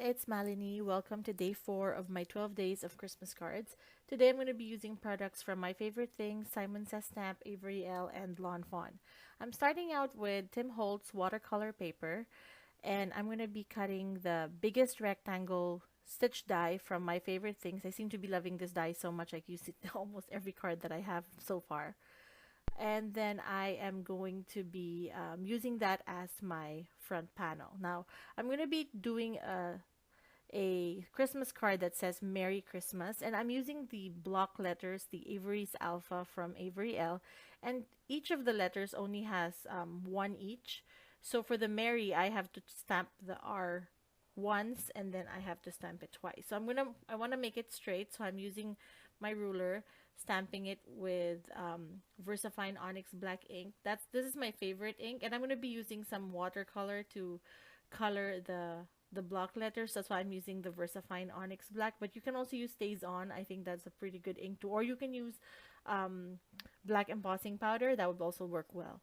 it's Malini. Welcome to day 4 of my 12 days of Christmas cards. Today I'm going to be using products from my favorite things, Simon Says Stamp, Avery L, and Lawn Fawn. I'm starting out with Tim Holtz watercolor paper, and I'm going to be cutting the biggest rectangle stitch die from my favorite things. I seem to be loving this die so much, I use it almost every card that I have so far. And then I am going to be using that as my front panel. Now, I'm going to be doing a Christmas card that says Merry Christmas, and I'm using the block letters, the Avery's Alpha from Avery L, and each of the letters only has one each. So for the Merry, I have to stamp the R once, and then I have to stamp it twice. So I want to make it straight, so I'm using my ruler, stamping it with VersaFine Onyx Black ink. This is my favorite ink, and I'm gonna be using some watercolor to color the block letters. That's why I'm using the VersaFine Onyx Black. But you can also use Stays On. I think that's a pretty good ink too. Or you can use um, black embossing powder. That would also work well.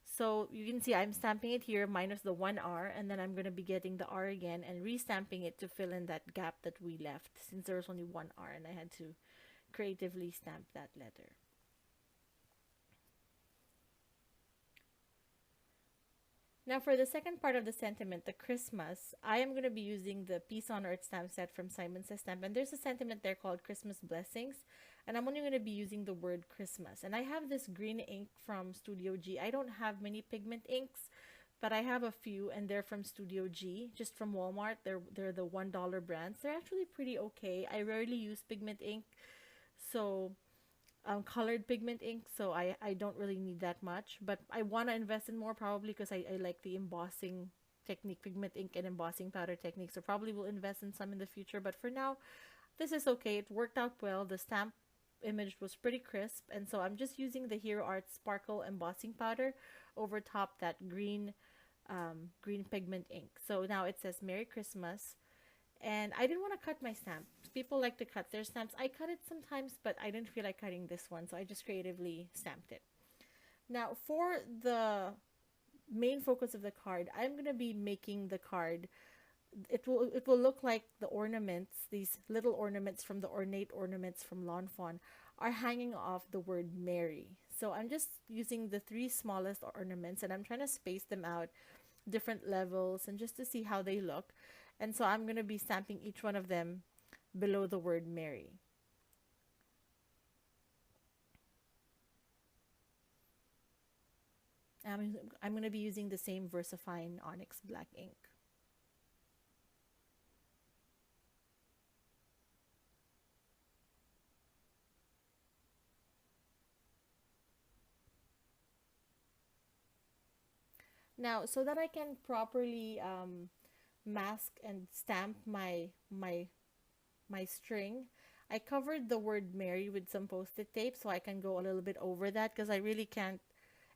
So you can see I'm stamping it here minus the one R, and then I'm going to be getting the R again and restamping it to fill in that gap that we left since there was only one R and I had to creatively stamp that letter. Now for the second part of the sentiment, the Christmas, I am going to be using the Peace on Earth stamp set from Simon Says Stamp. And there's a sentiment there called Christmas Blessings. And I'm only going to be using the word Christmas. And I have this green ink from Studio G. I don't have many pigment inks, but I have a few, and they're from Studio G, just from Walmart. They're the $1 brands. They're actually pretty okay. I rarely use pigment ink, so colored pigment ink, so I don't really need that much. But I want to invest in more probably because I like the embossing technique, pigment ink and embossing powder technique. So probably will invest in some in the future. But for now, this is okay. It worked out well. The stamp image was pretty crisp, and so I'm just using the Hero Art Sparkle embossing powder over top that green pigment ink. So now it says Merry Christmas, and I didn't want to cut my stamp. People like to cut their stamps. I cut it sometimes, but I didn't feel like cutting this one, so I just creatively stamped it. Now, for the main focus of the card, I'm going to be making the card. It will look like the ornaments, these little ornaments from the ornate ornaments from Lawn Fawn, are hanging off the word Merry. So I'm just using the three smallest ornaments, and I'm trying to space them out different levels and just to see how they look. And so I'm going to be stamping each one of them below the word Merry. I'm going to be using the same VersaFine Onyx Black ink. Now, so that I can properly mask and stamp my string, I covered the word Mary with some post-it tape so I can go a little bit over that because I really can't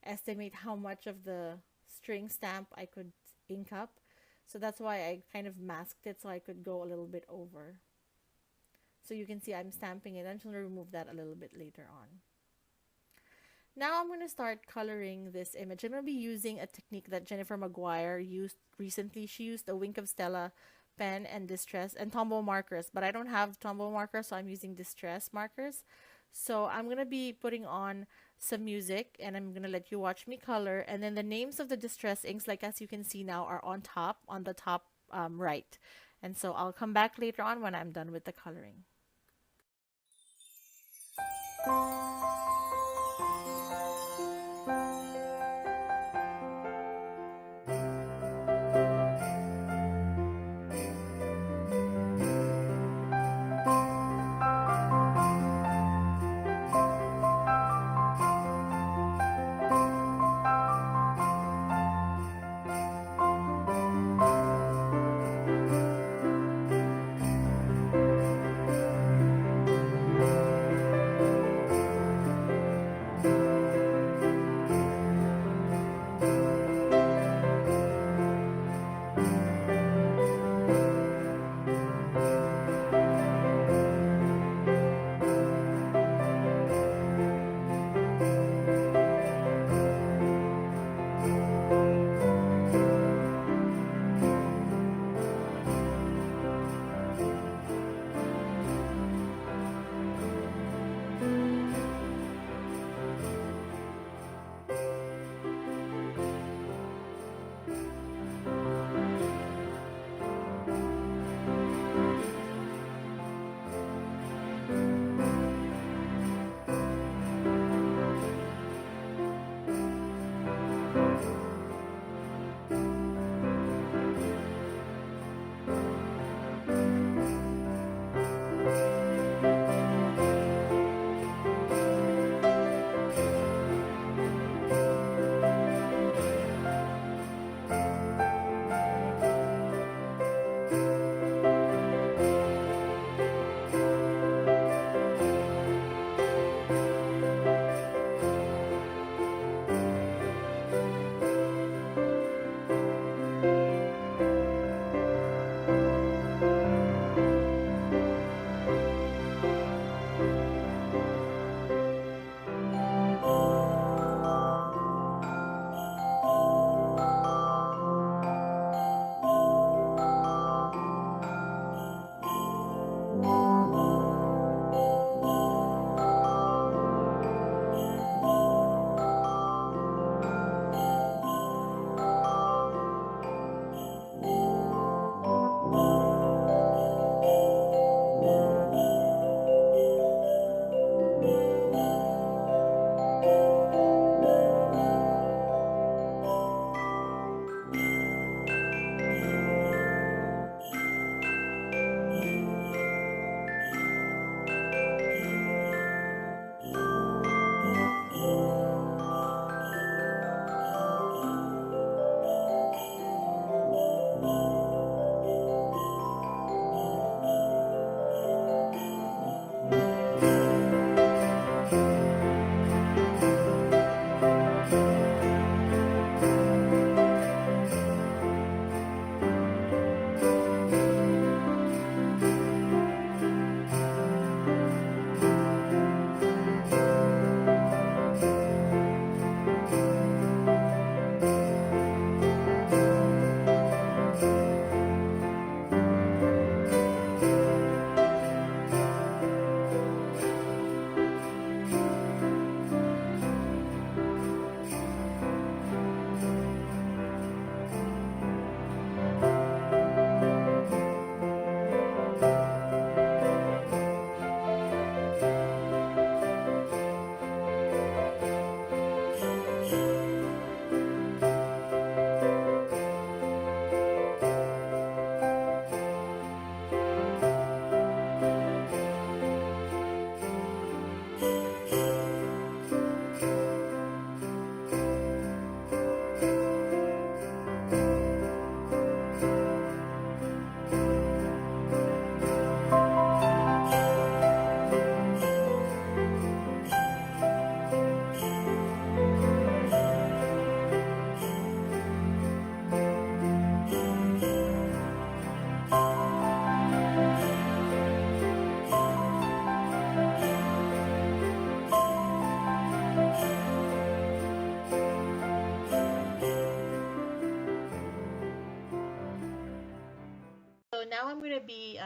estimate how much of the string stamp I could ink up. So that's why I kind of masked it so I could go a little bit over. So you can see I'm stamping it. I'm just going to remove that a little bit later on. Now I'm going to start coloring this image. I'm going to be using a technique that Jennifer Maguire used recently. She used a Wink of Stella pen and distress and Tombow markers, but I don't have Tombow markers, so I'm using distress markers. So I'm going to be putting on some music, and I'm going to let you watch me color. And then the names of the distress inks, like as you can see now, are on the top right. And so I'll come back later on when I'm done with the coloring. So now I'm going to be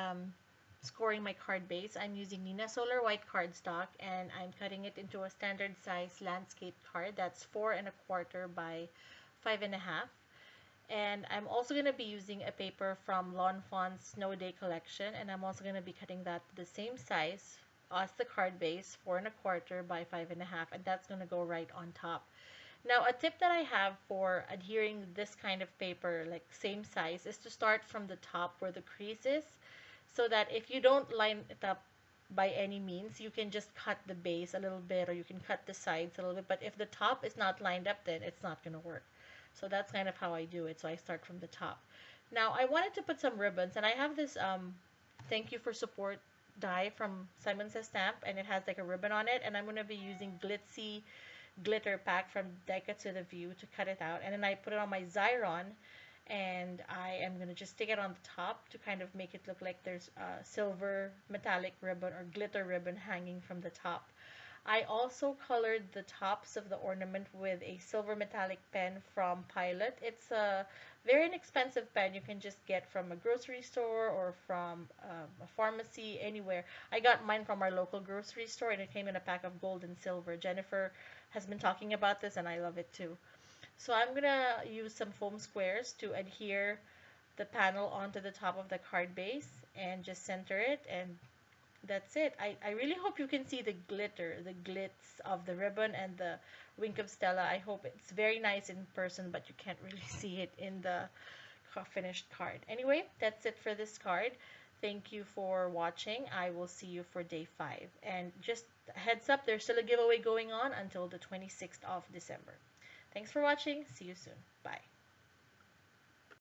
scoring my card base. I'm using Nina Solar White cardstock and I'm cutting it into a standard size landscape card that's 4 1/4 by 5 1/2. And I'm also going to be using a paper from Lawn Fawn's Snow Day collection, and I'm also going to be cutting that the same size as the card base, 4 1/4 by 5 1/2, and that's going to go right on top. Now, a tip that I have for adhering this kind of paper, like same size, is to start from the top where the crease is, so that if you don't line it up by any means, you can just cut the base a little bit or you can cut the sides a little bit. But if the top is not lined up, then it's not going to work. So that's kind of how I do it. So I start from the top. Now, I wanted to put some ribbons, and I have this thank you for support die from Simon Says Stamp, and it has like a ribbon on it, and I'm going to be using Glitzy glitter pack from Deca to the View to cut it out. And then I put it on my Xyron, and I am going to just stick it on the top to kind of make it look like there's a silver metallic ribbon or glitter ribbon hanging from the top. I also colored the tops of the ornament with a silver metallic pen from Pilot. It's a very inexpensive pen you can just get from a grocery store or from a pharmacy, anywhere. I got mine from our local grocery store and it came in a pack of gold and silver. Jennifer has been talking about this and I love it too. So I'm gonna use some foam squares to adhere the panel onto the top of the card base and just center it and that's it. I really hope you can see the glitter, the glitz of the ribbon and the wink of Stella. I hope it's very nice in person, but you can't really see it in the finished card. Anyway, that's it for this card. Thank you for watching. I will see you for day 5. And just heads up, there's still a giveaway going on until the 26th of December. Thanks for watching. See you soon. Bye.